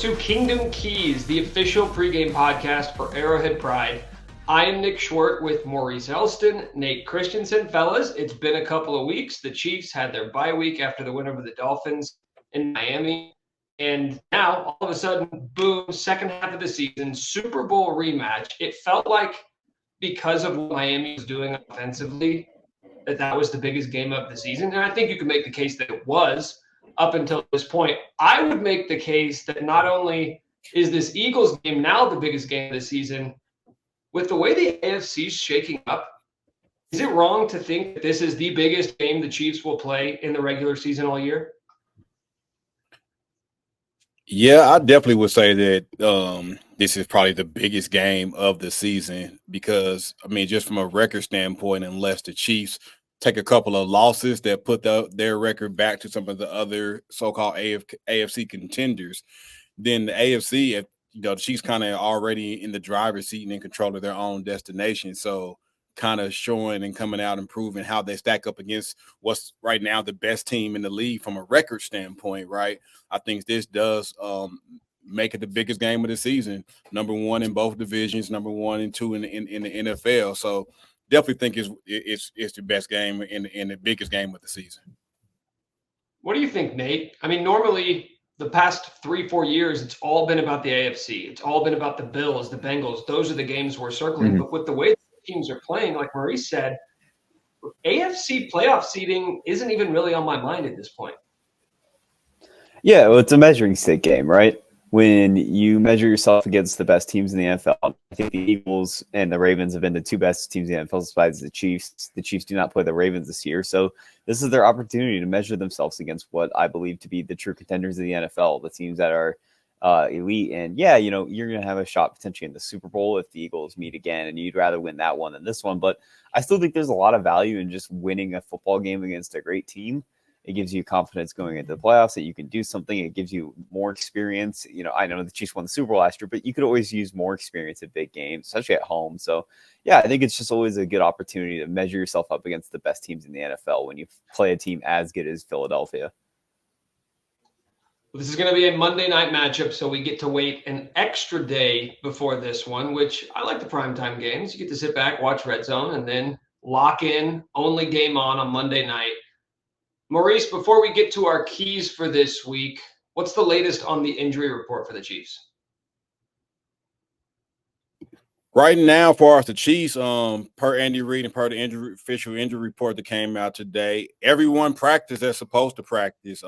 to Kingdom Keys, the official pregame podcast for Arrowhead Pride. I am Nick Schwerdt with Maurice Elston, Nate Christensen. Fellas, it's been a couple of weeks. The Chiefs had their bye week after the win over the Dolphins in Miami. And now, all of a sudden, boom, second half of the season, Super Bowl rematch. It felt like because of what Miami was doing offensively, that was the biggest game of the season. And I think you can make the case that it was up until this point. I would make the case that not only is this Eagles game now the biggest game of the season, with the way the AFC is shaking up, is it wrong to think that this is the biggest game the Chiefs will play in the regular season all year? Yeah, I definitely would say that this is probably the biggest game of the season because, I mean, just from a record standpoint, unless the Chiefs take a couple of losses that put their record back to some of the other so-called AFC contenders, then the AFC, if the Chiefs kind of already in the driver's seat and in control of their own destination. So kind of showing and coming out and proving how they stack up against what's right now the best team in the league from a record standpoint, right? I think this does make it the biggest game of the season. Number one in both divisions, number 1 and 2 in the NFL. So definitely think it's the best game and the biggest game of the season. What do you think, Nate? I mean, normally the past 3-4 years, it's all been about the AFC. It's all been about the Bills, the Bengals. Those are the games we're circling. Mm-hmm. But with the way teams are playing, like Maurice said, AFC playoff seeding isn't even really on my mind at this point. Yeah, well, it's a measuring stick game, right? When you measure yourself against the best teams in the NFL, I think the Eagles and the Ravens have been the two best teams in the NFL besides the Chiefs. The Chiefs do not play the Ravens this year, so this is their opportunity to measure themselves against what I believe to be the true contenders of the NFL, the teams that are elite. And yeah, you're going to have a shot potentially in the Super Bowl if the Eagles meet again, and you'd rather win that one than this one. But I still think there's a lot of value in just winning a football game against a great team. It gives you confidence going into the playoffs that you can do something. It gives you more experience. I know the Chiefs won the Super Bowl last year, but you could always use more experience at big games, especially at home. So yeah, I think it's just always a good opportunity to measure yourself up against the best teams in the NFL when you play a team as good as Philadelphia. This is going to be a Monday night matchup, so we get to wait an extra day before this one, which I like the primetime games. You get to sit back, watch Red Zone, and then lock in, only game on Monday night. Maurice, before we get to our keys for this week, what's the latest on the injury report for the Chiefs? Right now, for us, the Chiefs, per Andy Reid and per the official injury report that came out today, everyone practiced as supposed to practice.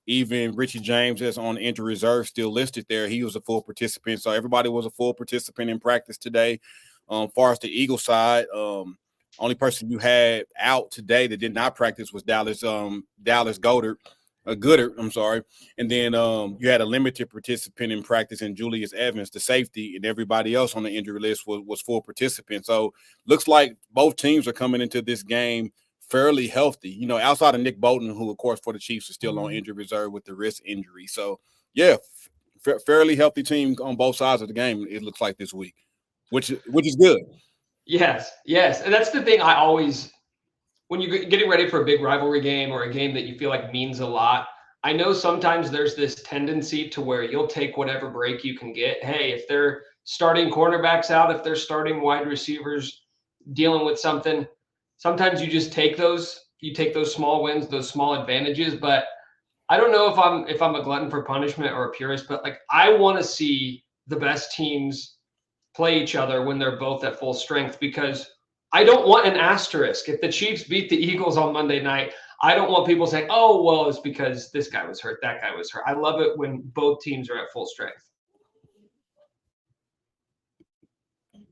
Even Richie James, that's on injury reserve, still listed there. He was a full participant. So everybody was a full participant in practice today. Far as the Eagles side, only person you had out today that did not practice was Dallas Goedert. And then you had a limited participant in practice in Julius Evans, the safety, and everybody else on the injury list was full participants. So looks like both teams are coming into this game fairly healthy, outside of Nick Bolton, who, of course, for the Chiefs is still on injury reserve with the wrist injury. So, yeah, fairly healthy team on both sides of the game, it looks like this week, which is good. Yes. And that's the thing I always – when you're getting ready for a big rivalry game or a game that you feel like means a lot, I know sometimes there's this tendency to where you'll take whatever break you can get. Hey, if they're starting cornerbacks out, if they're starting wide receivers dealing with something – sometimes you just take those small wins, those small advantages. But I don't know if I'm a glutton for punishment or a purist, but like I want to see the best teams play each other when they're both at full strength, because I don't want an asterisk. If the Chiefs beat the Eagles on Monday night, I don't want people saying, oh, well, it's because this guy was hurt, that guy was hurt. I love it when both teams are at full strength.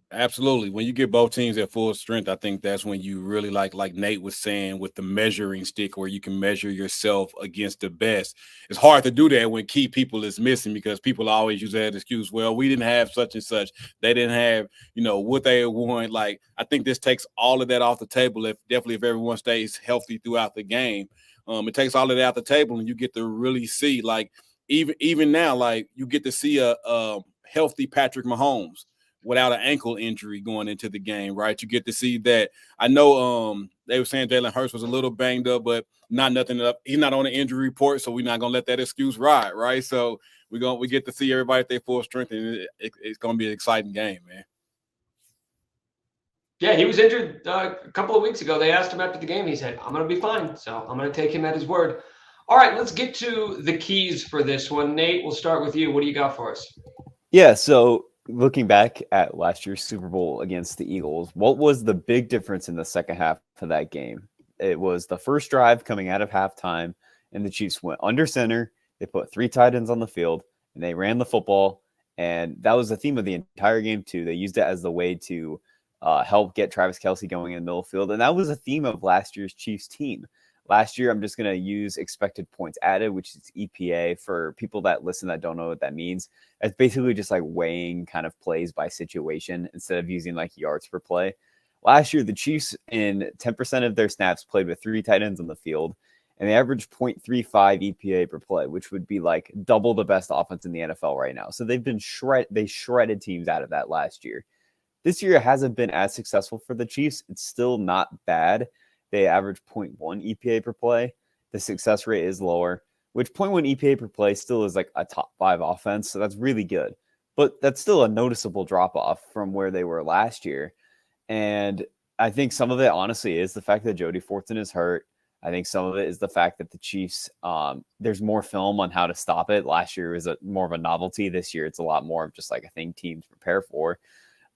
Absolutely. When you get both teams at full strength, I think that's when you really like Nate was saying, with the measuring stick where you can measure yourself against the best. It's hard to do that when key people is missing, because people always use that excuse, well, we didn't have such and such. They didn't have, what they want. Like, I think this takes all of that off the table. If everyone stays healthy throughout the game, it takes all of that off the table, and you get to really see, like, even now, like, you get to see a healthy Patrick Mahomes without an ankle injury going into the game, right? You get to see that. I know they were saying Jalen Hurts was a little banged up, but nothing up. He's not on the injury report, so we're not going to let that excuse ride, right? So we get to see everybody at their full strength, and it's gonna be an exciting game, man. Yeah, he was injured a couple of weeks ago. They asked him after the game. He said, I'm going to be fine. So I'm going to take him at his word. All right, let's get to the keys for this one. Nate, we'll start with you. What do you got for us? Yeah, so looking back at last year's Super Bowl against the Eagles, what was the big difference in the second half of that game? It was the first drive coming out of halftime, and the Chiefs went under center. They put 3 tight ends on the field, and they ran the football. And that was the theme of the entire game, too. They used it as the way to help get Travis Kelce going in the middle field. And that was a theme of last year's Chiefs team. Last year, I'm just going to use expected points added, which is EPA. For people that listen that don't know what that means, it's basically just like weighing kind of plays by situation instead of using like yards per play. Last year, the Chiefs in 10% of their snaps played with 3 tight ends on the field, and they averaged 0.35 EPA per play, which would be like double the best offense in the NFL right now. So they've been they shredded teams out of that last year. This year, it hasn't been as successful for the Chiefs. It's still not bad. They average 0.1 EPA per play. The success rate is lower, which 0.1 EPA per play still is like a top 5 offense. So that's really good. But that's still a noticeable drop off from where they were last year. And I think some of it, honestly, is the fact that Jody Fortson is hurt. I think some of it is the fact that the Chiefs, there's more film on how to stop it. Last year was more of a novelty. This year, it's a lot more of just like a thing teams prepare for.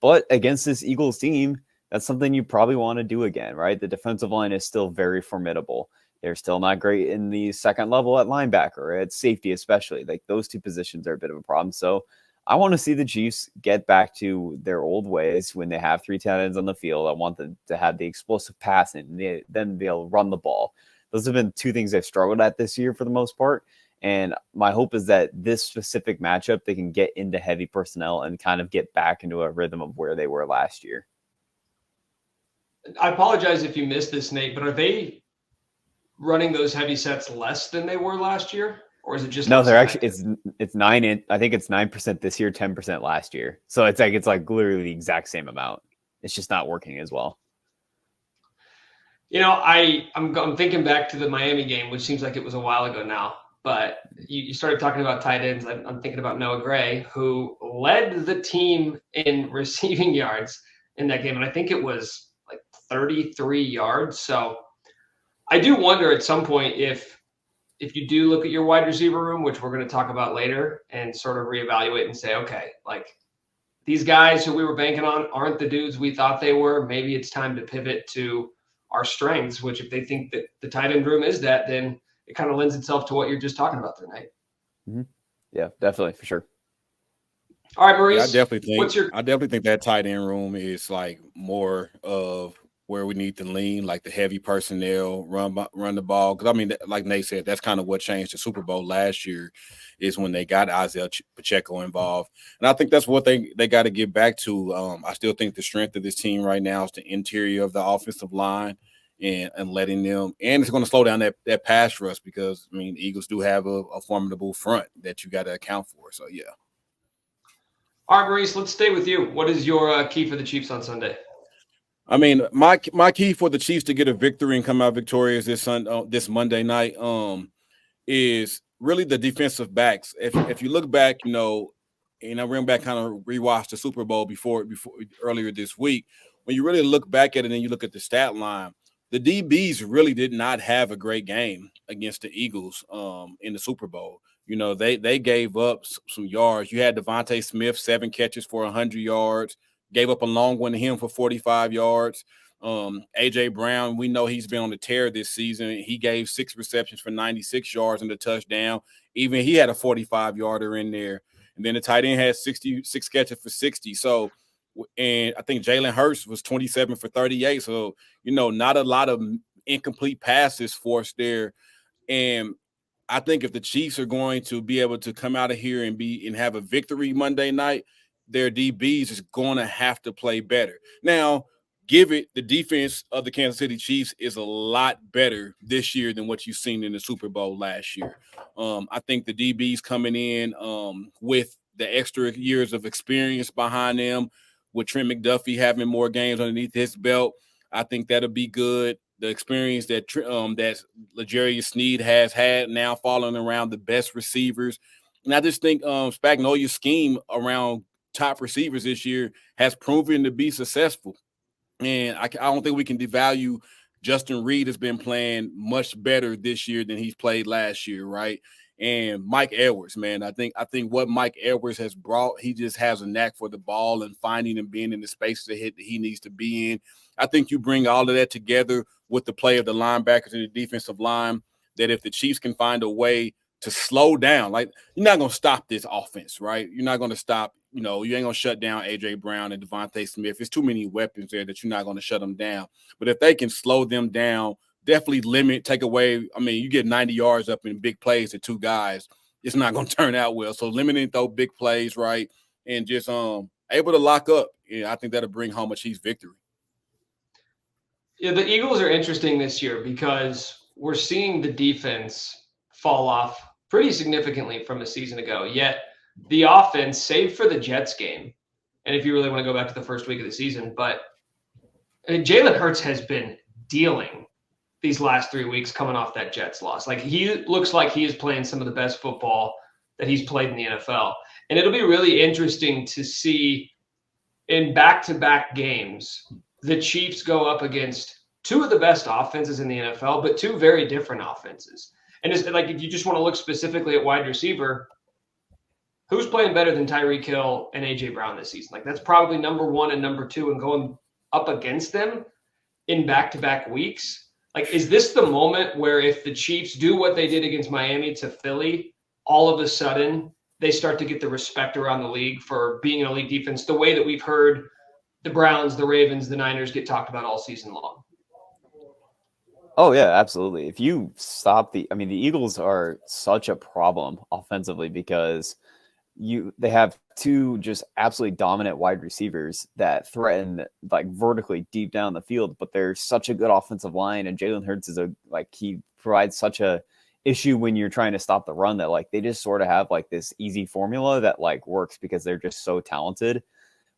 But against this Eagles team, that's something you probably want to do again, right? The defensive line is still very formidable. They're still not great in the second level at linebacker, at safety especially. Like those 2 positions are a bit of a problem. So I want to see the Chiefs get back to their old ways when they have 3 tight ends on the field. I want them to have the explosive passing, then they'll run the ball. Those have been 2 things they've struggled at this year for the most part. And my hope is that this specific matchup, they can get into heavy personnel and kind of get back into a rhythm of where they were last year. I apologize if you missed this, Nate, but are they running those heavy sets less than they were last year? Or is it just no? They're actually it's 9. I think it's 9% this year, 10% last year. So it's like literally the exact same amount. It's just not working as well. You know, I'm thinking back to the Miami game, which seems like it was a while ago now. But you started talking about tight ends. I'm thinking about Noah Gray, who led the team in receiving yards in that game, and I think it was like 33 yards. So I do wonder at some point if you do look at your wide receiver room, which we're going to talk about later, and sort of reevaluate and say, okay, like these guys who we were banking on aren't the dudes we thought they were. Maybe it's time to pivot to our strengths, which if they think that the tight end room is that, then it kind of lends itself to what you're just talking about there, Nate. Mm-hmm. Yeah, definitely, for sure. All right, Maurice. Yeah, I definitely think that tight end room is like more of where we need to lean, like the heavy personnel, run the ball. Because I mean, like Nate said, that's kind of what changed the Super Bowl last year, is when they got Isaiah Pacheco involved, and I think that's what they got to get back to. I still think the strength of this team right now is the interior of the offensive line. And letting them, and it's going to slow down that pass rush because, I mean, the Eagles do have a formidable front that you got to account for. So, yeah. All right, Maurice, let's stay with you. What is your key for the Chiefs on Sunday? I mean, my key for the Chiefs to get a victory and come out victorious this Monday night is really the defensive backs. If you look back, you know, and I ran back, kind of rewatched the Super Bowl before earlier this week. When you really look back at it and you look at the stat line, the DBs really did not have a great game against the Eagles in the Super Bowl. You know, they gave up some yards. You had Devontae Smith, 7 catches for 100 yards, gave up a long one to him for 45 yards. A.J. Brown, we know he's been on the tear this season. He gave 6 receptions for 96 yards and a touchdown. Even he had a 45-yarder in there. And then the tight end had 66 catches for 60. So, and I think Jalen Hurts was 27 for 38. So, you know, not a lot of incomplete passes forced there. And I think if the Chiefs are going to be able to come out of here and have a victory Monday night, their DBs is going to have to play better. Now, give it, the defense of the Kansas City Chiefs is a lot better this year than what you've seen in the Super Bowl last year. I think the DBs coming in with the extra years of experience behind them, with Trent McDuffie having more games underneath his belt, I think that'll be good. The experience that L'Jarius Sneed has had now following around the best receivers And I just think Spagnolia's scheme around top receivers this year has proven to be successful. And I don't think we can devalue Justin Reed has been playing much better this year than he's played last year, right? And Mike Edwards, man, I think what Mike Edwards has brought, he just has a knack for the ball and finding and being in the spaces that he needs to be in. I think you bring all of that together with the play of the linebackers and the defensive line, that if the Chiefs can find a way to slow down, like, you're not going to stop this offense, right? You're not going to stop, you ain't going to shut down A.J. Brown and Devontae Smith. There's too many weapons there that you're not going to shut them down. But if they can slow them down, definitely take away. I mean, you get 90 yards up in big plays to two guys, it's not going to turn out well. So limiting those big plays, right, and just able to lock up, I think that'll bring home a Chiefs victory. Yeah, the Eagles are interesting this year because we're seeing the defense fall off pretty significantly from a season ago. Yet the offense, save for the Jets game, and if you really want to go back to the first week of the season, but Jalen Hurts has been dealing these last 3 weeks coming off that Jets loss. Like, he looks like he is playing some of the best football that he's played in the NFL. And it'll be really interesting to see in back-to-back games, the Chiefs go up against two of the best offenses in the NFL, but two very different offenses. And it's like, if you just want to look specifically at wide receiver, who's playing better than Tyreek Hill and A.J. Brown this season? Like, that's probably number one and number two, and going up against them in back-to-back weeks. Like, is this the moment where if the Chiefs do what they did against Miami to Philly, all of a sudden they start to get the respect around the league for being an elite defense, the way that we've heard the Browns, the Ravens, the Niners get talked about all season long? Oh, yeah, absolutely. If you stop the Eagles are such a problem offensively because they have two just absolutely dominant wide receivers that threaten like vertically deep down the field, but they're such a good offensive line, and Jalen Hurts is he provides such a issue when you're trying to stop the run that like they just sort of have like this easy formula that like works because they're just so talented.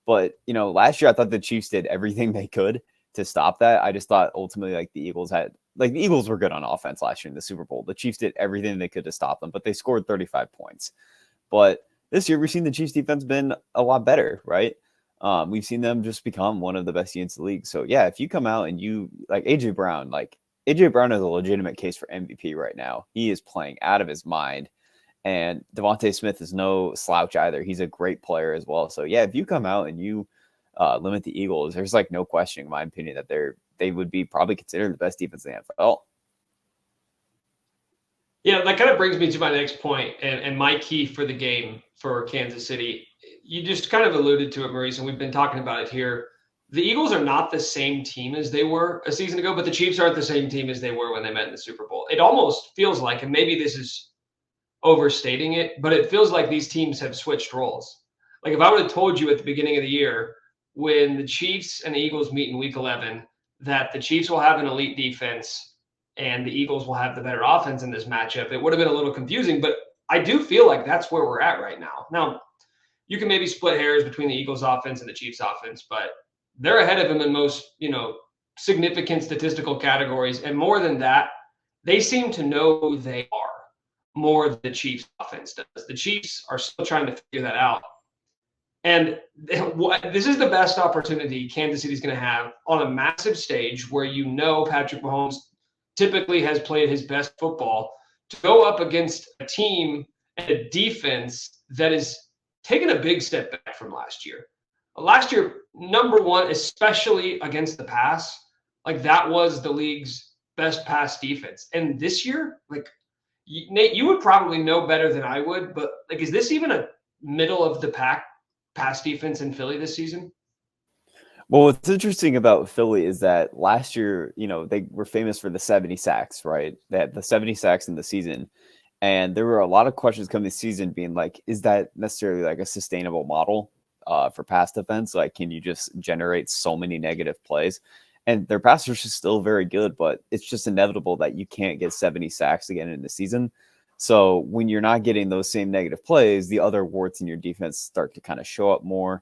But last year I thought the Chiefs did everything they could to stop that. I just thought ultimately the Eagles were good on offense last year in the Super Bowl. The Chiefs did everything they could to stop them, but they scored 35 points. But this year, we've seen the Chiefs defense been a lot better, right? We've seen them just become one of the best units in the league. So, yeah, if you come out and you like A.J. Brown has a legitimate case for MVP right now. He is playing out of his mind. And Devontae Smith is no slouch either. He's a great player as well. So, yeah, if you come out and you limit the Eagles, there's like no questioning, in my opinion, that they would be probably considered the best defense in the NFL. Yeah, that kind of brings me to my next point and my key for the game for Kansas City. You just kind of alluded to it, Maurice, and we've been talking about it here. The Eagles are not the same team as they were a season ago, but the Chiefs aren't the same team as they were when they met in the Super Bowl. It almost feels like, and maybe this is overstating it, but it feels like these teams have switched roles. Like, if I would have told you at the beginning of the year when the Chiefs and the Eagles meet in Week 11 that the Chiefs will have an elite defense and the Eagles will have the better offense in this matchup, it would have been a little confusing, but I do feel like that's where we're at right now. Now, you can maybe split hairs between the Eagles offense and the Chiefs offense, but they're ahead of them in most, significant statistical categories. And more than that, they seem to know who they are more than the Chiefs offense does. The Chiefs are still trying to figure that out. And this is the best opportunity Kansas City is going to have on a massive stage where Patrick Mahomes typically has played his best football, to go up against a team and a defense that is taking a big step back from last year. Last year, number one, especially against the pass, like that was the league's best pass defense. And this year, like, Nate, you would probably know better than I would, but like, is this even a middle of the pack pass defense in Philly this season? Well, what's interesting about Philly is that last year, they were famous for the 70 sacks, right? They had the 70 sacks in the season. And there were a lot of questions coming this season being like, is that necessarily like a sustainable model for pass defense? Like, can you just generate so many negative plays? And their pass rush is still very good, but it's just inevitable that you can't get 70 sacks again in the season. So when you're not getting those same negative plays, the other warts in your defense start to kind of show up more.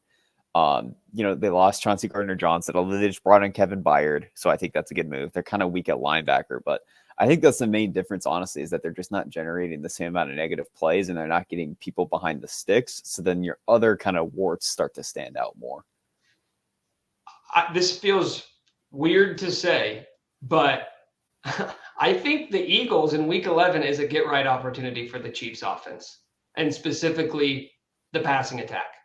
They lost Chauncey Gardner-Johnson, although they just brought in Kevin Byard. So I think that's a good move. They're kind of weak at linebacker, but I think that's the main difference, honestly, is that they're just not generating the same amount of negative plays and they're not getting people behind the sticks. So then your other kind of warts start to stand out more. This feels weird to say, but I think the Eagles in week 11 is a get-right opportunity for the Chiefs offense, and specifically the passing attack.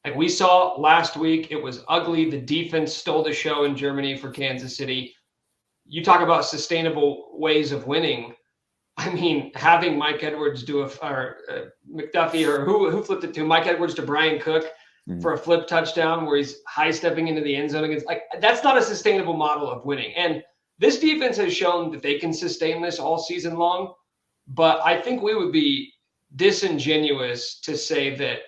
Like we saw last week, it was ugly. The defense stole the show in Germany for Kansas City. You talk about sustainable ways of winning. I mean, having Mike Edwards do McDuffie, or who flipped it to Mike Edwards to Brian Cook for a flip touchdown where he's high stepping into the end zone against, like, that's not a sustainable model of winning. And this defense has shown that they can sustain this all season long. But I think we would be disingenuous to say that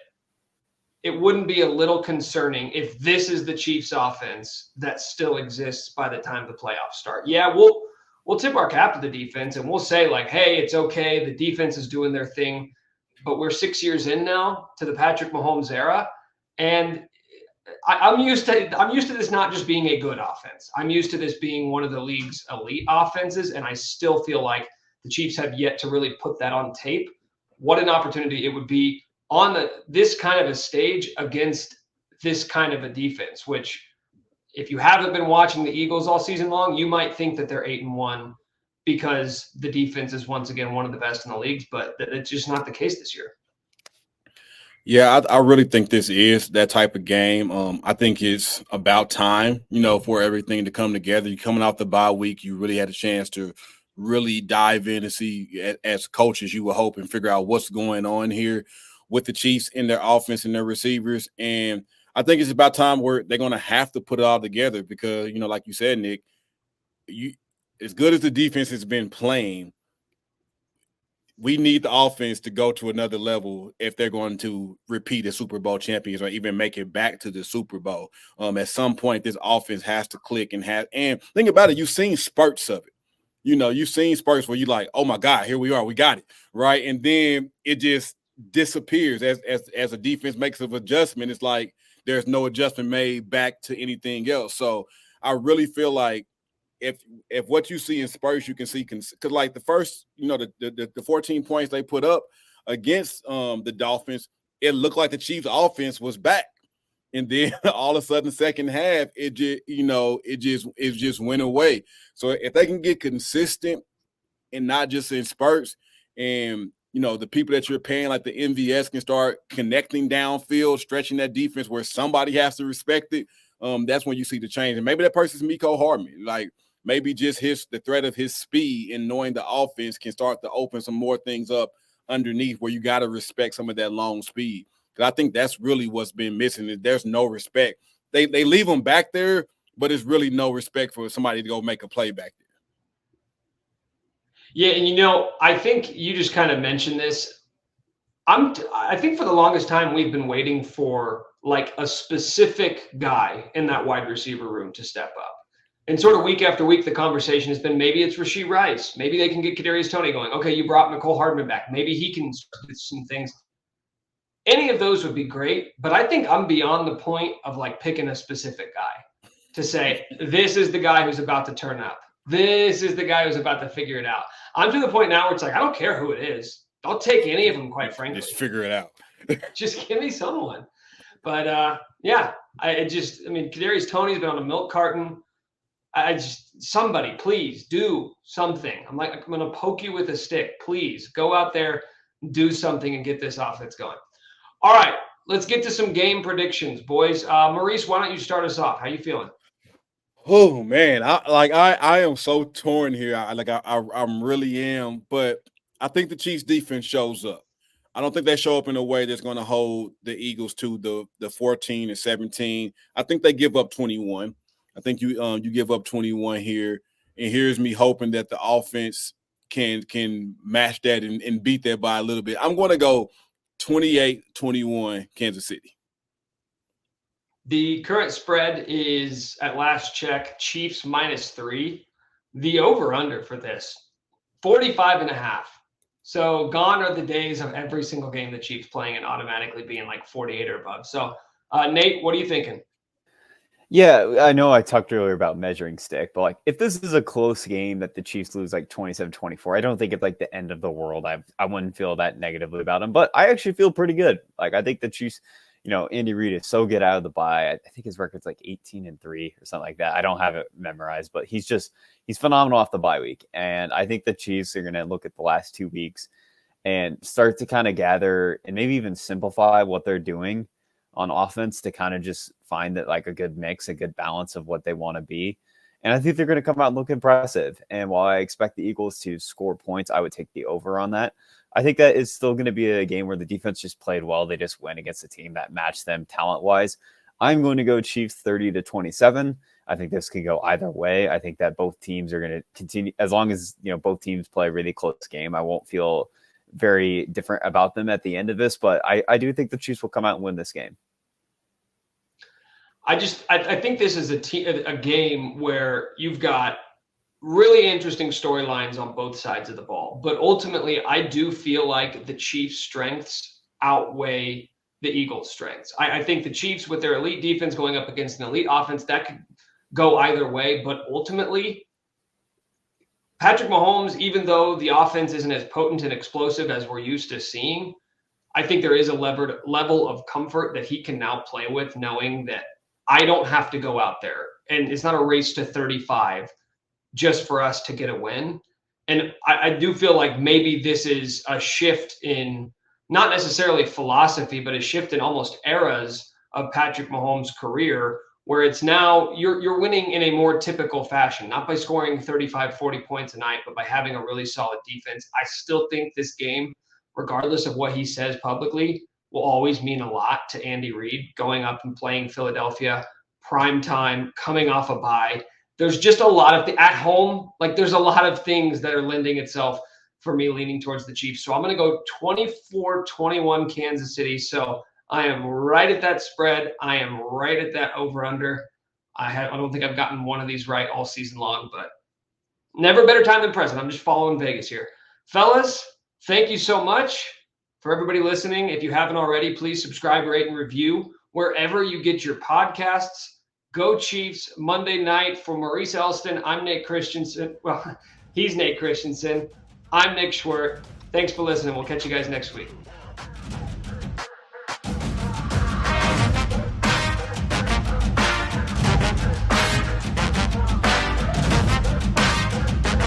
it wouldn't be a little concerning if this is the Chiefs offense that still exists by the time the playoffs start. Yeah, we'll tip our cap to the defense and we'll say, like, hey, it's okay. The defense is doing their thing. But we're 6 years in now to the Patrick Mahomes era. And I'm used to this not just being a good offense. I'm used to this being one of the league's elite offenses, and I still feel like the Chiefs have yet to really put that on tape. What an opportunity it would be on this kind of a stage against this kind of a defense, which if you haven't been watching the Eagles all season long, you might think that they're 8-1 because the defense is once again one of the best in the league, but it's just not the case this year. Yeah, I really think this is that type of game. I think it's about time, for everything to come together. You're coming off the bye week. You really had a chance to really dive in and see, as coaches, you would hope and figure out what's going on here with the Chiefs in their offense and their receivers. And I think it's about time where they're going to have to put it all together because, like you said, Nick, as good as the defense has been playing, we need the offense to go to another level if they're going to repeat as Super Bowl champions or even make it back to the Super Bowl. At some point, this offense has to click and think about it. You've seen spurts of it. You've seen spurts where you're like, oh my God, here we are, we got it, right? And then it just disappears as a defense makes an adjustment. It's like there's no adjustment made back to anything else. So I really feel like if what you see in Spurs, you can see, because like the first, the 14 points they put up against the Dolphins, it looked like the Chiefs offense was back. And then all of a sudden, second half, it just went away. So if they can get consistent and not just in spurts, and the people that you're paying, like the MVS, can start connecting downfield, stretching that defense where somebody has to respect it, that's when you see the change. And maybe that person's Mecole Hardman. Like, maybe just the threat of his speed and knowing the offense can start to open some more things up underneath where you got to respect some of that long speed. Because I think that's really what's been missing, is there's no respect. They leave them back there, but it's really no respect for somebody to go make a play back there. Yeah, and I think you just kind of mentioned this. I think for the longest time we've been waiting for like a specific guy in that wide receiver room to step up. And sort of week after week, the conversation has been maybe it's Rashee Rice. Maybe they can get Kadarius Toney going. Okay, you brought Mecole Hardman back. Maybe he can do some things. Any of those would be great, but I think I'm beyond the point of like picking a specific guy to say, this is the guy who's about to turn up. This is the guy who's about to figure it out. I'm to the point now where it's like, I don't care who it is. I'll take any of them, quite frankly. Just figure it out. Just give me someone. But yeah, Kadarius Toney's been on a milk carton. Somebody, please do something. I'm going to poke you with a stick. Please go out there, do something, and get this offense going. All right, let's get to some game predictions, boys. Maurice, why don't you start us off? How you feeling? Oh man, I am so torn here. I really am, but I think the Chiefs defense shows up. I don't think they show up in a way that's going to hold the Eagles to the 14 and 17. I think they give up 21. I think you give up 21 here, and here's me hoping that the offense can match that and beat that by a little bit. I'm going to go 28-21 Kansas City. The current spread is, at last check, Chiefs -3. The over-under for this, 45.5. So gone are the days of every single game the Chiefs playing and automatically being like 48 or above. So, Nate, what are you thinking? Yeah, I know I talked earlier about measuring stick, but like if this is a close game that the Chiefs lose like 27-24, I don't think it's like the end of the world. I wouldn't feel that negatively about them, but I actually feel pretty good. Like I think the Chiefs, Andy Reid is so good out of the bye. I think his record's like 18-3 or something like that. I don't have it memorized, but he's phenomenal off the bye week. And I think the Chiefs are going to look at the last 2 weeks and start to kind of gather and maybe even simplify what they're doing on offense to kind of just find that like a good mix, a good balance of what they want to be. And I think they're going to come out and look impressive. And while I expect the Eagles to score points, I would take the over on that. I think that is still going to be a game where the defense just played well. They just went against a team that matched them talent-wise. I'm going to go Chiefs 30-27. I think this could go either way. I think that both teams are going to continue, as long as both teams play a really close game. I won't feel very different about them at the end of this, but I do think the Chiefs will come out and win this game. I think this is a game where you've got really interesting storylines on both sides of the ball. But ultimately, I do feel like the Chiefs' strengths outweigh the Eagles' strengths. I think the Chiefs, with their elite defense going up against an elite offense, that could go either way. But ultimately, Patrick Mahomes, even though the offense isn't as potent and explosive as we're used to seeing, I think there is a level of comfort that he can now play with, knowing that I don't have to go out there. And it's not a race to 35 just for us to get a win. And I do feel like maybe this is a shift in not necessarily philosophy, but a shift in almost eras of Patrick Mahomes' career, where it's now you're winning in a more typical fashion, not by scoring 35, 40 points a night, but by having a really solid defense. I still think this game, regardless of what he says publicly, will always mean a lot to Andy Reid going up and playing Philadelphia, prime time, coming off a bye. There's just a lot of at home, like there's a lot of things that are lending itself for me leaning towards the Chiefs. So I'm going to go 24-21 Kansas City. So I am right at that spread. I am right at that over-under. I don't think I've gotten one of these right all season long, but never better time than present. I'm just following Vegas here. Fellas, thank you so much. For everybody listening, if you haven't already, please subscribe, rate, and review wherever you get your podcasts. Go Chiefs Monday night. For Maurice Elston, I'm Nate Christensen. Well, he's Nate Christensen. I'm Nick Schwerdt. Thanks for listening. We'll catch you guys next week.